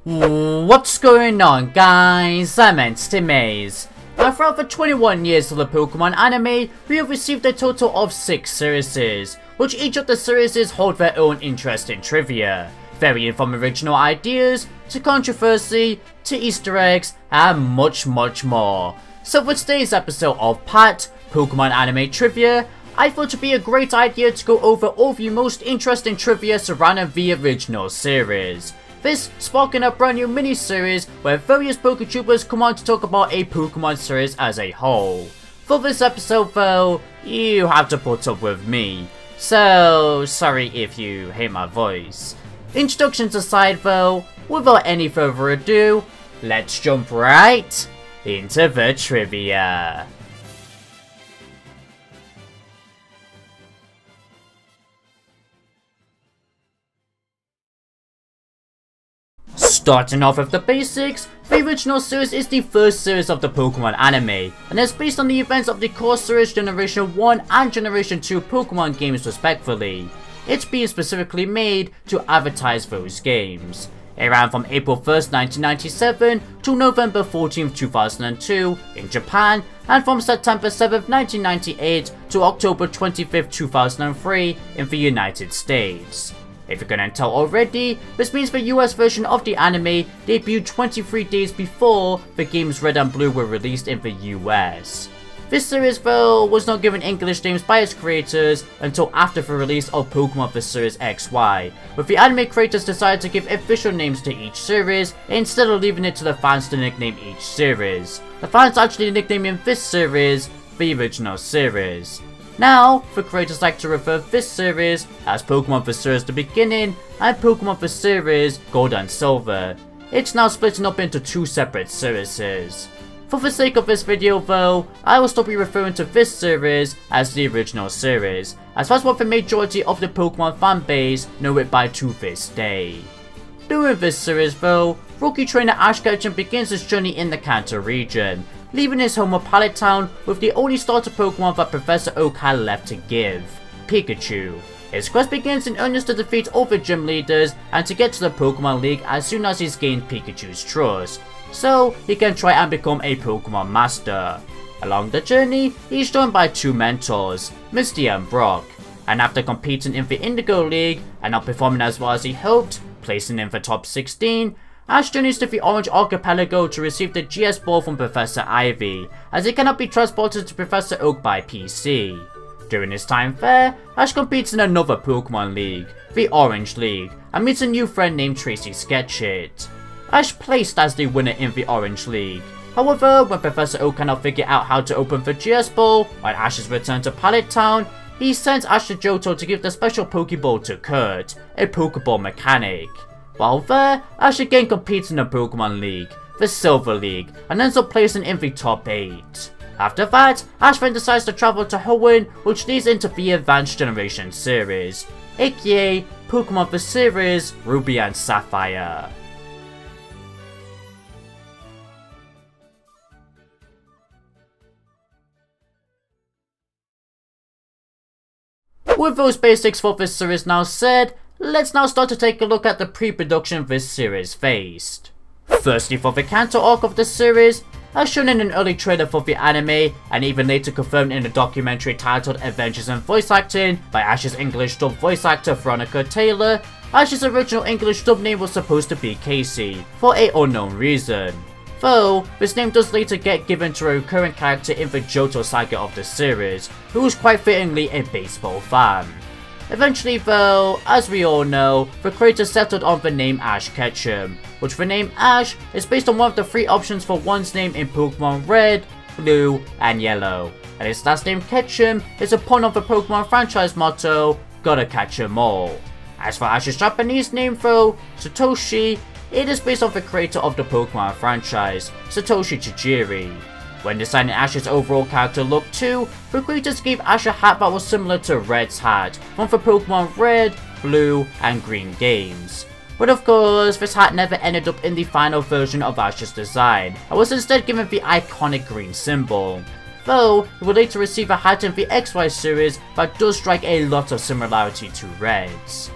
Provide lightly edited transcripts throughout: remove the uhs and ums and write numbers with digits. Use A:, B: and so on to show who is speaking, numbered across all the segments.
A: What's going on, guys? I'm Maze. Now, throughout the 21 years of the Pokemon anime, we have received a total of 6 series, which each of the series hold their own interesting trivia, varying from original ideas, to controversy, to Easter eggs, and much more. So for today's episode of Pat, Pokemon Anime Trivia, I thought it would be a great idea to go over all the most interesting trivia surrounding the original series. This sparking a brand new mini-series where various PokeTubers come on to talk about a Pokemon series as a whole. For this episode though, you have to put up with me, so sorry if you hate my voice. Introductions aside though, without any further ado, let's jump right into the trivia. Starting off with the basics, the original series is the first series of the Pokemon anime, and is based on the events of the core series Generation 1 and Generation 2 Pokemon games respectively. It's being specifically made to advertise those games. It ran from April 1st, 1997 to November 14th, 2002 in Japan, and from September 7th, 1998 to October 25th, 2003 in the United States. If you couldn't tell already, this means the US version of the anime debuted 23 days before the games Red and Blue were released in the US. This series though was not given English names by its creators until after the release of Pokemon the Series XY, with the anime creators decided to give official names to each series instead of leaving it to the fans to nickname each series. The fans actually nicknaming this series the original series. Now, the creators like to refer to this series as Pokemon the Series The Beginning and Pokemon the Series Gold and Silver. It's now splitting up into 2 separate series. For the sake of this video though, I will still be referring to this series as the original series, as that's what the majority of the Pokemon fanbase know it by to this day. During this series though, rookie trainer Ash Ketchum begins his journey in the Kanto region, leaving his home of Pallet Town with the only starter Pokemon that Professor Oak had left to give, Pikachu. His quest begins in earnest to defeat all the gym leaders and to get to the Pokemon League as soon as he's gained Pikachu's trust, so he can try and become a Pokemon Master. Along the journey, he's joined by 2 mentors, Misty and Brock, and after competing in the Indigo League and not performing as well as he hoped, placing in the top 16, Ash journeys to the Orange Archipelago to receive the GS Ball from Professor Ivy, as it cannot be transported to Professor Oak by PC. During his time there, Ash competes in another Pokemon League, the Orange League, and meets a new friend named Tracy Sketchit. Ash placed as the winner in the Orange League. However, when Professor Oak cannot figure out how to open the GS Ball, on Ash's return to Pallet Town, he sends Ash to Johto to give the special Pokeball to Kurt, a Pokeball mechanic. While there, Ash again competes in the Pokemon League, the Silver League, and ends up placing in the top 8. After that, Ash then decides to travel to Hoenn, which leads into the Advanced Generation series, aka Pokemon the Series Ruby and Sapphire. With those basics for this series now said, let's now start to take a look at the pre-production this series faced. Firstly, for the Kanto arc of the series, as shown in an early trailer for the anime, and even later confirmed in a documentary titled Adventures in Voice Acting by Ash's English dub voice actor Veronica Taylor, Ash's original English dub name was supposed to be Casey, for an unknown reason. Though, this name does later get given to a recurring character in the Johto saga of the series, who was quite fittingly a baseball fan. Eventually though, as we all know, the creator settled on the name Ash Ketchum, which the name Ash is based on one of the 3 options for one's name in Pokemon Red, Blue, and Yellow, and his last name Ketchum is a pun on the Pokemon franchise motto, gotta catch 'em all. As for Ash's Japanese name though, Satoshi, it is based on the creator of the Pokemon franchise, Satoshi Tajiri. When designing Ash's overall character look too, the creators gave Ash a hat that was similar to Red's hat from the Pokemon Red, Blue, and Green games. But of course, this hat never ended up in the final version of Ash's design, and was instead given the iconic green symbol. Though, he would later receive a hat in the XY series that does strike a lot of similarity to Red's.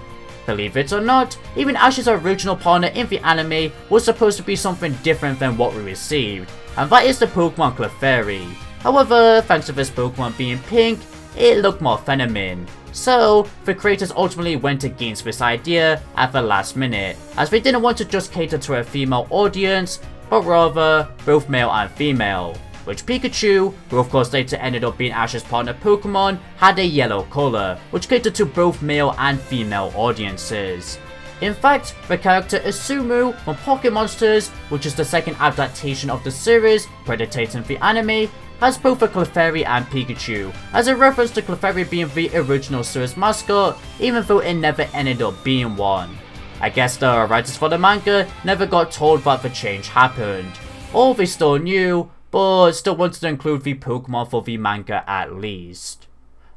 A: Believe it or not, even Ash's original partner in the anime was supposed to be something different than what we received, and that is the Pokemon Clefairy. However, thanks to this Pokemon being pink, it looked more feminine. So, the creators ultimately went against this idea at the last minute, as they didn't want to just cater to a female audience, but rather both male and female. Which Pikachu, who of course later ended up being Ash's partner Pokemon, had a yellow color, which catered to both male and female audiences. In fact, the character Isumu from Pocket Monsters, which is the second adaptation of the series, predating the anime, has both a Clefairy and Pikachu, as a reference to Clefairy being the original series mascot, even though it never ended up being one. I guess the writers for the manga never got told that the change happened, or they still knew, but still wanted to include the Pokemon for the manga at least.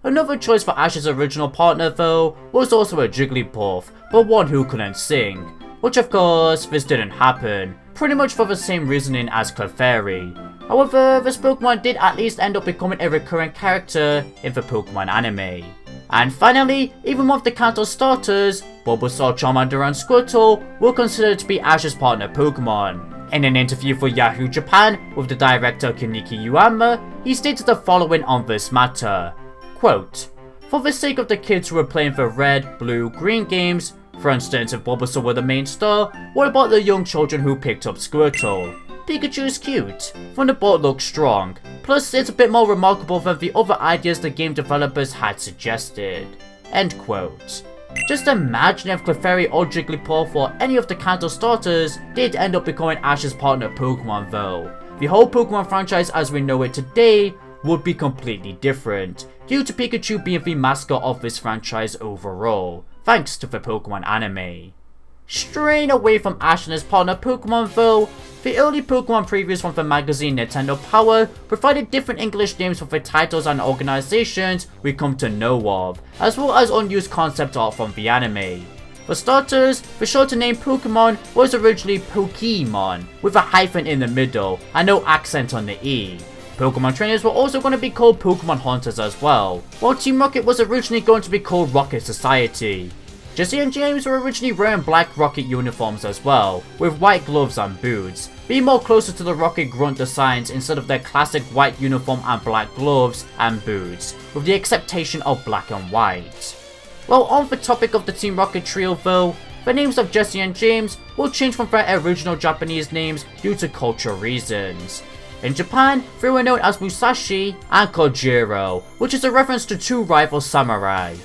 A: Another choice for Ash's original partner though was also a Jigglypuff, but one who couldn't sing, which of course this didn't happen, pretty much for the same reasoning as Clefairy. However, this Pokemon did at least end up becoming a recurring character in the Pokemon anime. And finally, even one of the Kanto starters, Bulbasaur, Charmander and Squirtle, were considered to be Ash's partner Pokemon. In an interview for Yahoo Japan with the director Kunichi Yuama, he stated the following on this matter, quote, "For the sake of the kids who were playing the red, blue, green games, for instance if Bulbasaur were the main star, what about the young children who picked up Squirtle? Pikachu is cute, Thunderbolt looks strong, plus it's a bit more remarkable than the other ideas the game developers had suggested." End quote. Just imagine if Clefairy or Jigglypuff or any of the Kanto starters did end up becoming Ash's partner Pokemon though. The whole Pokemon franchise as we know it today would be completely different, due to Pikachu being the mascot of this franchise overall, thanks to the Pokemon anime. Straying away from Ash and his partner Pokemon though, the early Pokemon previews from the magazine Nintendo Power provided different English names for the titles and organizations we come to know of, as well as unused concept art from the anime. For starters, the shorter name Pokemon was originally Pokemon, with a hyphen in the middle and no accent on the E. Pokemon trainers were also going to be called Pokemon Hunters as well, while Team Rocket was originally going to be called Rocket Society. Jesse and James were originally wearing black Rocket uniforms as well, with white gloves and boots, being more closer to the Rocket Grunt designs instead of their classic white uniform and black gloves and boots, with the exception of black and white. Well, on the topic of the Team Rocket trio though, the names of Jesse and James will change from their original Japanese names due to cultural reasons. In Japan, they were known as Musashi and Kojiro, which is a reference to two rival samurai.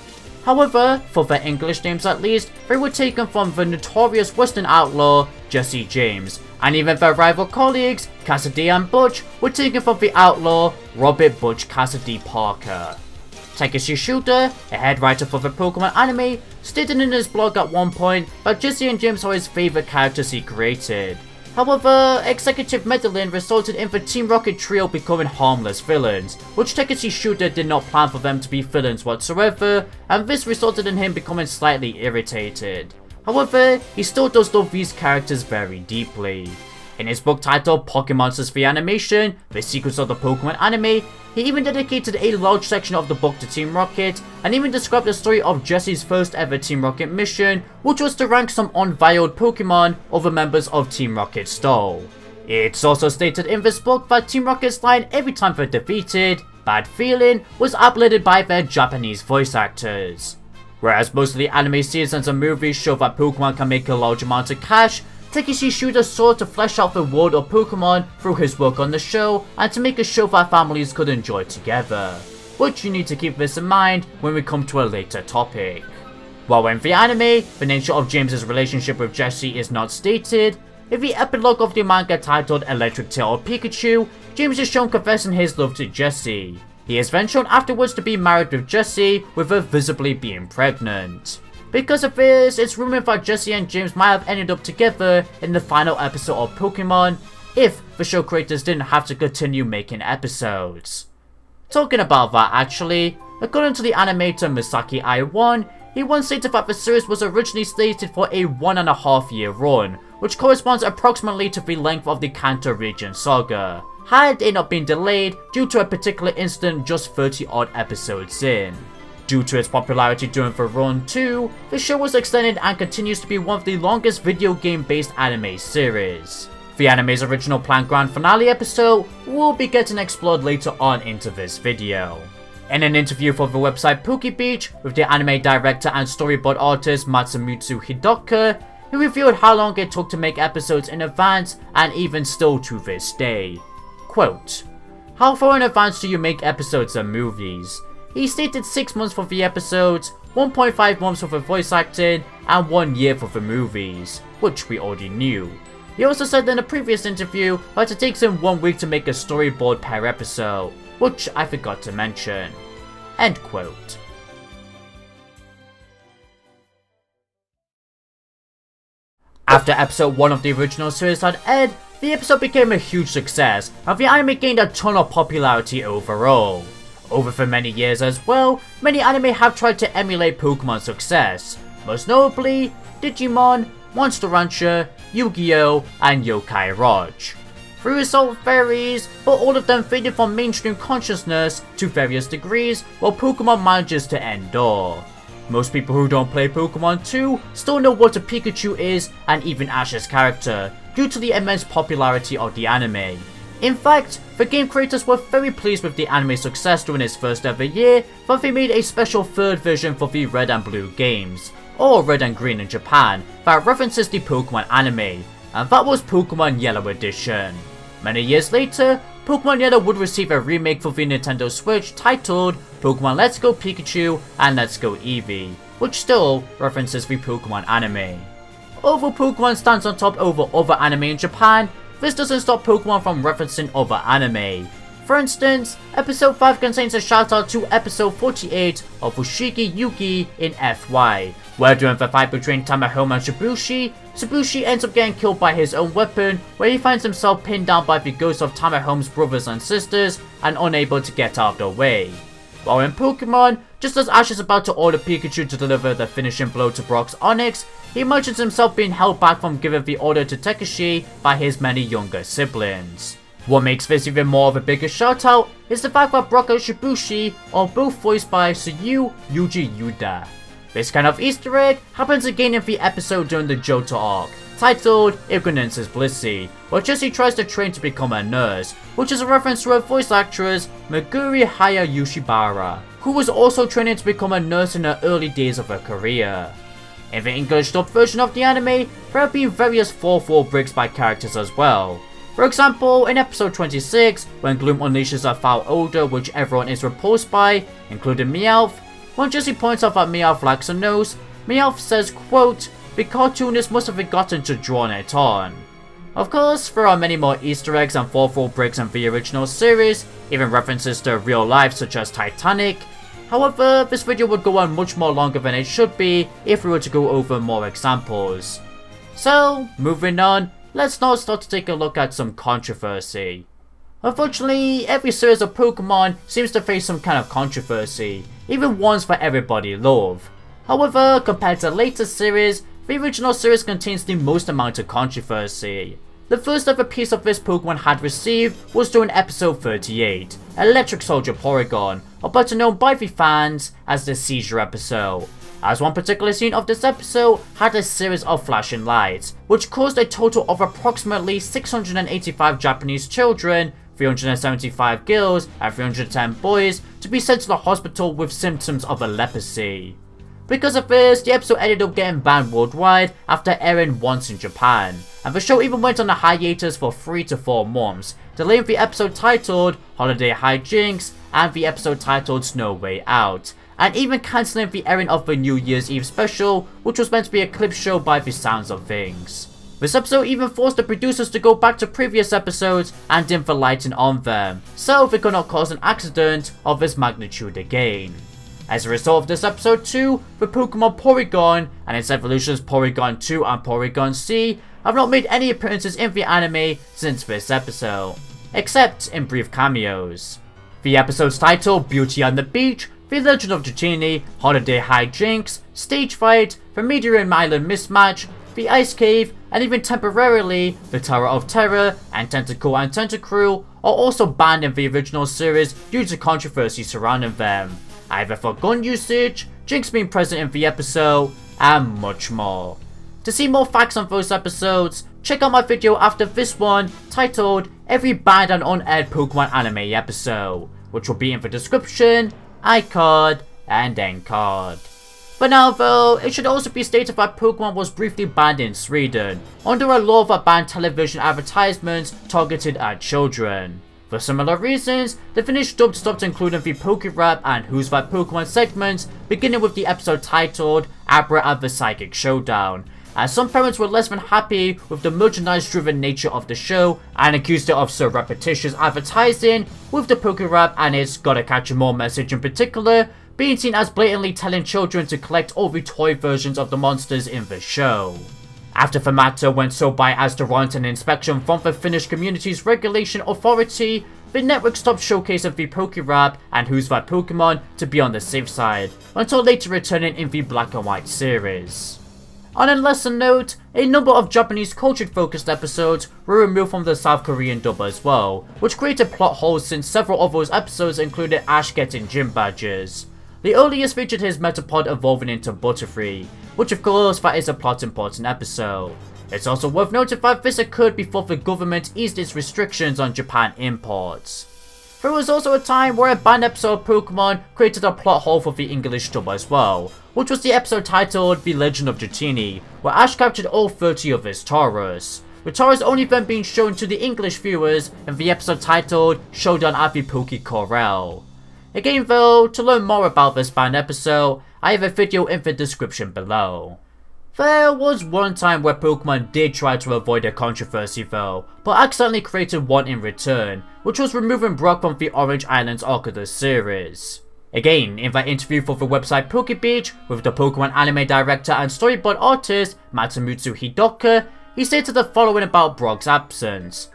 A: However, for their English names at least, they were taken from the notorious Western outlaw Jesse James, and even their rival colleagues, Cassidy and Butch, were taken from the outlaw Robert Butch Cassidy Parker. Takeshi Shuda, a head writer for the Pokemon anime, stated in his blog at one point that Jesse and James are his favourite characters he created. However, executive meddling resulted in the Team Rocket trio becoming harmless villains, which Takeshi Shuda did not plan for them to be villains whatsoever, and this resulted in him becoming slightly irritated. However, he still does love these characters very deeply. In his book titled Pocket Monsters the Animation, The Secrets of the Pokemon Anime, he even dedicated a large section of the book to Team Rocket, and even described the story of Jesse's first ever Team Rocket mission, which was to rank some unveiled Pokemon over members of Team Rocket's stall. It's also stated in this book that Team Rocket's line every time they're defeated, "bad feeling," was uploaded by their Japanese voice actors. Whereas most of the anime seasons and movies show that Pokemon can make a large amount of cash, Takeshi Shuda sought to flesh out the world of Pokemon through his work on the show and to make a show that families could enjoy together. But you need to keep this in mind when we come to a later topic. While in the anime, the nature of James's relationship with Jesse is not stated, in the epilogue of the manga titled Electric Tail of Pikachu, James is shown confessing his love to Jesse. He is then shown afterwards to be married with Jesse, with her visibly being pregnant. Because of this, it's rumored that Jesse and James might have ended up together in the final episode of Pokemon, if the show creators didn't have to continue making episodes. Talking about that actually, according to the animator Misaki I1, he once stated that the series was originally slated for a 1.5 year run, which corresponds approximately to the length of the Kanto region saga, had it not been delayed due to a particular incident just 30 odd episodes in. Due to its popularity during the run 2, the show was extended and continues to be one of the longest video game based anime series. The anime's original planned grand finale episode will be getting explored later on into this video. In an interview for the website PokeBeach with the anime director and storyboard artist Matsumutsu Hidoka, he revealed how long it took to make episodes in advance and even still to this day. Quote, "How far in advance do you make episodes and movies?" He stated 6 months for the episodes, 1.5 months for the voice acting, and 1 year for the movies, which we already knew. He also said in a previous interview that it takes him 1 week to make a storyboard per episode, which I forgot to mention. End quote. After episode 1 of the original series had aired, the episode became a huge success, and the anime gained a ton of popularity overall. Over the many years as well, many anime have tried to emulate Pokemon's success, most notably Digimon, Monster Rancher, Yu-Gi-Oh! And Yokai Watch. The result varies, but all of them faded from mainstream consciousness to various degrees, while Pokemon manages to endure. Most people who don't play Pokemon 2 still know what a Pikachu is and even Ash's character, due to the immense popularity of the anime. In fact, the game creators were very pleased with the anime's success during its first ever year that they made a special third version for the Red and Blue games, or Red and Green in Japan, that references the Pokemon anime, and that was Pokemon Yellow Edition. Many years later, Pokemon Yellow would receive a remake for the Nintendo Switch titled Pokemon Let's Go Pikachu and Let's Go Eevee, which still references the Pokemon anime. Although Pokemon stands on top over other anime in Japan, this doesn't stop Pokemon from referencing other anime. For instance, episode 5 contains a shoutout to episode 48 of Fushigi Yugi in FY, where during the fight between Tamahome and Shibushi, Shibushi ends up getting killed by his own weapon, where he finds himself pinned down by the ghosts of Tamahome's brothers and sisters and unable to get out of the way. While in Pokemon, just as Ash is about to order Pikachu to deliver the finishing blow to Brock's Onix, he imagines himself being held back from giving the order to Takashi by his many younger siblings. What makes this even more of a bigger shoutout is the fact that Brock and Shibushi are both voiced by Suyu Yuji Yuda. This kind of Easter egg happens again in the episode during the Johto arc, titled Ignorance is Blissey, where Jessie tries to train to become a nurse, which is a reference to her voice actress Meguri Yushibara, who was also training to become a nurse in her early days of her career. In the English dubbed version of the anime, there have been various 4-4 breaks by characters as well. For example, in episode 26, when Gloom unleashes a foul odor which everyone is repulsed by, including Meowth, when Jessie points out that Meowth lacks a nose, Meowth says, quote, "The cartoonist must have forgotten to draw it on." Of course, there are many more Easter eggs and 4-4 breaks in the original series, even references to real life such as Titanic. However, this video would go on much more longer than it should be if we were to go over more examples. So, moving on, let's now start to take a look at some controversy. Unfortunately, every series of Pokemon seems to face some kind of controversy, even ones that everybody love. However, compared to later series, the original series contains the most amount of controversy. The first ever piece of this Pokemon had received was during episode 38, Electric Soldier Porygon, or better known by the fans as the Seizure episode, as one particular scene of this episode had a series of flashing lights, which caused a total of approximately 685 Japanese children, 375 girls and 310 boys to be sent to the hospital with symptoms of epilepsy. Because of this, the episode ended up getting banned worldwide after airing once in Japan, and the show even went on a hiatus for 3 to 4 months, delaying the episode titled Holiday Hijinks and the episode titled Snow Way Out, and even cancelling the airing of the New Year's Eve special, which was meant to be a clip show by the sounds of things. This episode even forced the producers to go back to previous episodes and dim the lighting on them, so they could not cause an accident of this magnitude again. As a result of this episode 2, the Pokemon Porygon and its evolutions Porygon 2 and Porygon C have not made any appearances in the anime since this episode, except in brief cameos. The episode's title, Beauty on the Beach, The Legend of Dratini, Holiday Hijinks, Stage Fight, the Meteor Island Mismatch, the Ice Cave, and even temporarily, the Tower of Terror and Tentacle and Tentacruel are also banned in the original series due to controversy surrounding them. either for gun usage, Jinx being present in the episode, and much more. To see more facts on those episodes, check out my video after this one titled Every Banned and Unaired Pokemon Anime Episode, which will be in the description, iCard, and end card. For now though, it should also be stated that Pokemon was briefly banned in Sweden, under a law that banned television advertisements targeted at children. For similar reasons, the Finnish dub stopped including the Poke-Rap and Who's That Pokemon segments, beginning with the episode titled Abra at the Psychic Showdown, as some parents were less than happy with the merchandise-driven nature of the show and accused it of surreptitious advertising, with the Poke-Rap and its "Gotta Catch 'em all" message in particular being seen as blatantly telling children to collect all the toy versions of the monsters in the show. After the matter went so bad as to warrant an inspection from the Finnish Communities Regulation Authority, the network stopped showcasing the Poke-Rap and Who's That Pokemon to be on the safe side, until later returning in the Black and White series. On a lesser note, a number of Japanese culture-focused episodes were removed from the South Korean dub as well, which created plot holes since several of those episodes included Ash getting gym badges. The earliest featured his Metapod evolving into Butterfree, which of course that is a plot important episode. It's also worth noting that this occurred before the government eased its restrictions on Japan imports. There was also a time where a banned episode of Pokemon created a plot hole for the English dub as well, which was the episode titled The Legend of Dratini, where Ash captured all 30 of his Tauros, with Tauros only then being shown to the English viewers in the episode titled Showdown at the Poke Corral. Again though, to learn more about this banned episode, I have a video in the description below. There was one time where Pokemon did try to avoid a controversy though, but accidentally created one in return, which was removing Brock from the Orange Islands arc of the series. Again, in that interview for the website PokeBeach with the Pokemon anime director and storyboard artist Masamutsu Hidoka, he stated the following about Brock's absence.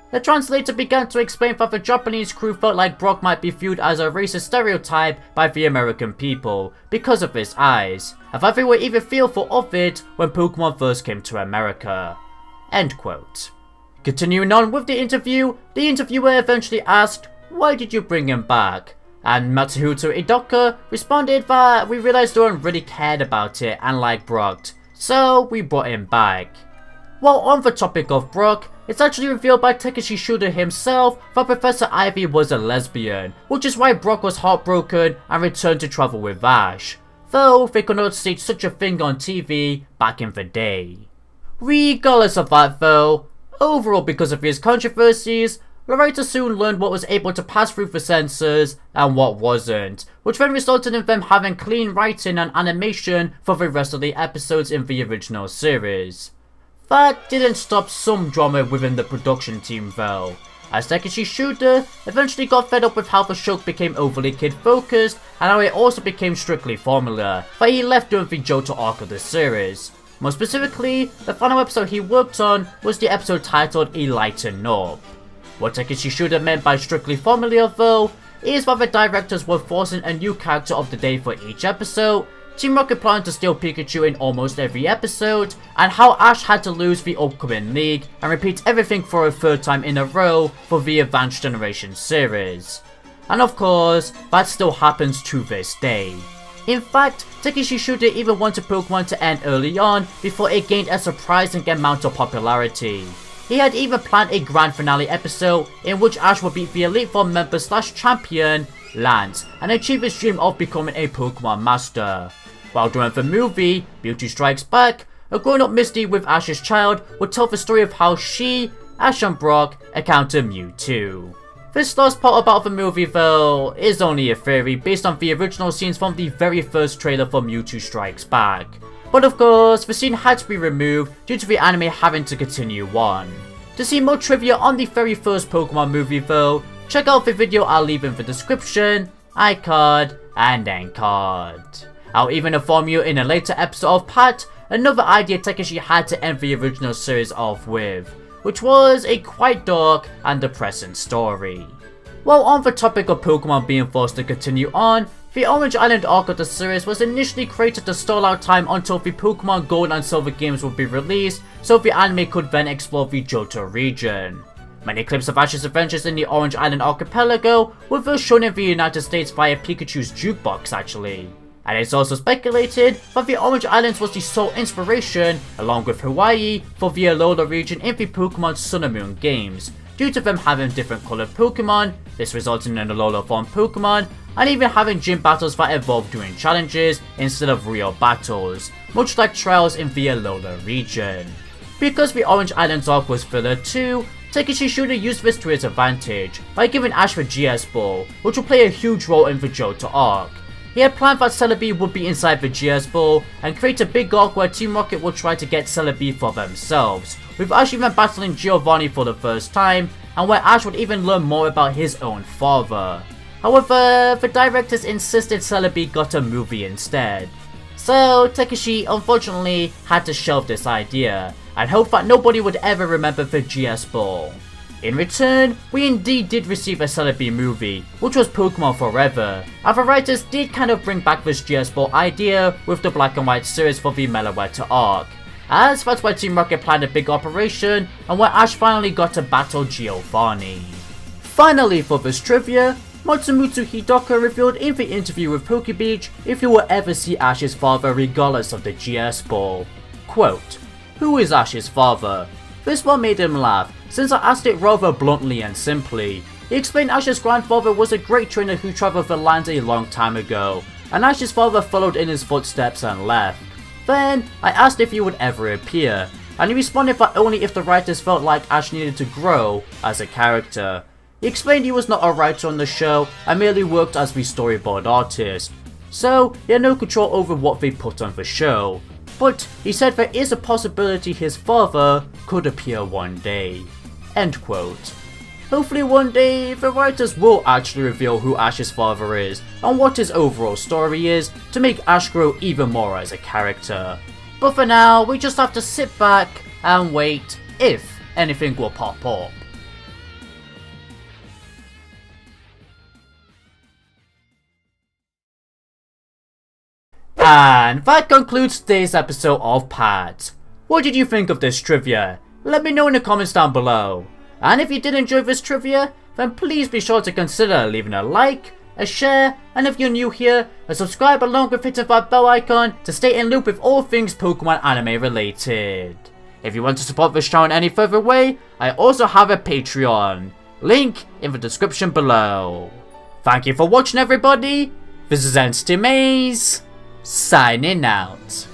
A: The translator began to explain that the Japanese crew felt like Brock might be viewed as a racist stereotype by the American people because of his eyes, and that they were even fearful of it when Pokemon first came to America. End quote. Continuing on with the interviewer eventually asked, "Why did you bring him back?" And Matsuhito Hidoka responded that "We realized no one really cared about it and liked Brock, so we brought him back." While on the topic of Brock, it's actually revealed by Takeshi Shuda himself that Professor Ivy was a lesbian, which is why Brock was heartbroken and returned to travel with Ash, though they could not state such a thing on TV back in the day. Regardless of that though, overall because of his controversies, the writer soon learned what was able to pass through the censors and what wasn't, which then resulted in them having clean writing and animation for the rest of the episodes in the original series. That didn't stop some drama within the production team though, as Takeshi Shuda eventually got fed up with how the show became overly kid-focused and how it also became strictly formula, that he left during the Johto arc of the series. More specifically, the final episode he worked on was the episode titled Enlighten Up. What Takeshi Shuda meant by strictly formula though, is that the directors were forcing a new character of the day for each episode, Team Rocket planned to steal Pikachu in almost every episode, and how Ash had to lose the upcoming league and repeat everything for a third time in a row for the Advanced Generation series. And of course, that still happens to this day. In fact, Takeshi Shuda even wanted Pokemon to end early on before it gained a surprising amount of popularity. He had even planned a grand finale episode in which Ash would beat the Elite Four member / champion, Lance, and achieve his dream of becoming a Pokemon Master. While during the movie, Mewtwo Strikes Back, a grown-up Misty with Ash's child would tell the story of how she, Ash and Brock encounter Mewtwo. This last part about the movie though is only a theory based on the original scenes from the very first trailer for Mewtwo Strikes Back. But of course, the scene had to be removed due to the anime having to continue on. To see more trivia on the very first Pokemon movie though, check out the video I'll leave in the description, iCard, and end card. I'll even inform you in a later episode of Pat, another idea Takeshi had to end the original series off with, which was a quite dark and depressing story. While on the topic of Pokemon being forced to continue on, the Orange Island arc of the series was initially created to stall out time until the Pokemon Gold and Silver games would be released, so the anime could then explore the Johto region. Many clips of Ash's adventures in the Orange Island archipelago were first shown in the United States via Pikachu's jukebox actually. And it's also speculated that the Orange Islands was the sole inspiration, along with Hawaii, for the Alola region in the Pokemon Sun and Moon games, due to them having different coloured Pokemon, this resulting in Alola formed Pokemon, and even having gym battles that evolved during challenges instead of real battles, much like trials in the Alola region. Because the Orange Islands arc was filler too, Takeshi should have used this to his advantage by giving Ash the GS Ball, which will play a huge role in the Johto arc. He had planned that Celebi would be inside the GS Ball and create a big arc where Team Rocket would try to get Celebi for themselves, with Ash even battling Giovanni for the first time, and where Ash would even learn more about his own father. However, the directors insisted Celebi got a movie instead. So Takeshi unfortunately had to shelve this idea, and hope that nobody would ever remember the GS Ball. In return, we indeed did receive a Celebi movie, which was Pokemon Forever, and the writers did kind of bring back this GS Ball idea with the Black and White series for the Meloetta arc, as that's why Team Rocket planned a big operation and where Ash finally got to battle Giovanni. Finally for this trivia, Matsumutsu Hidaka revealed in the interview with PokeBeach if he will ever see Ash's father regardless of the GS Ball. Quote, "Who is Ash's father?" This one made him laugh, since I asked it rather bluntly and simply. He explained Ash's grandfather was a great trainer who travelled the land a long time ago, and Ash's father followed in his footsteps and left. Then, I asked if he would ever appear, and he responded that only if the writers felt like Ash needed to grow as a character. He explained he was not a writer on the show and merely worked as the storyboard artist, so he had no control over what they put on the show. But he said there is a possibility his father could appear one day. End quote. Hopefully one day the writers will actually reveal who Ash's father is and what his overall story is to make Ash grow even more as a character. But for now, we just have to sit back and wait if anything will pop up. And that concludes today's episode of Pads. What did you think of this trivia? Let me know in the comments down below. And if you did enjoy this trivia, then please be sure to consider leaving a like, a share, and if you're new here, a subscribe along with hitting that bell icon to stay in loop with all things Pokemon anime related. If you want to support this channel in any further way, I also have a Patreon. Link in the description below. Thank you for watching everybody. This is Entity Maze, signing out.